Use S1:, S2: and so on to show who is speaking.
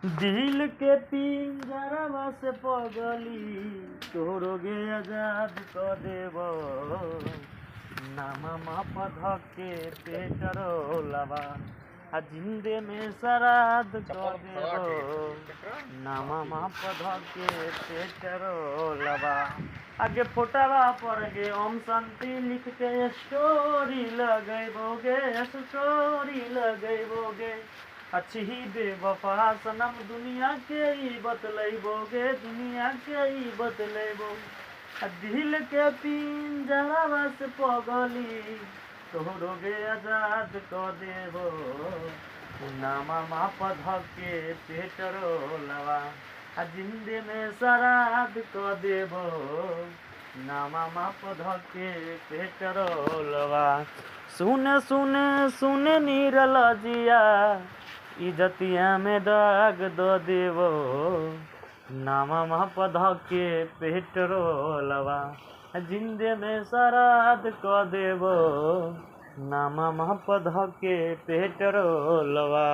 S1: दिल के पिंजरवा से पगली तोरोगे आजाद क देव नामा पध के पेटरोलवा आ जिंदे में श्राद्ध क देव नामा पध के पेटरोलवा आगे फोटवा पर गे ओम शांति लिख के स्टोरी लगैबोगे अच्छी ही बेवफा सनम दुनिया के ही बतलैबोगे दिल के पिंजरवा से पगली तोहरोगे आजाद क देबो नामा पध के पेटरोलवा आ जिंदे में श्राद्ध क देबो नामा पध के पेटरोलवा सुन नीरलजिया इजतिया में दाग द देवो नामा पध के पेटरोलवा जिंदे में श्राद्ध क देवो नामा पध के पेटरोलवा।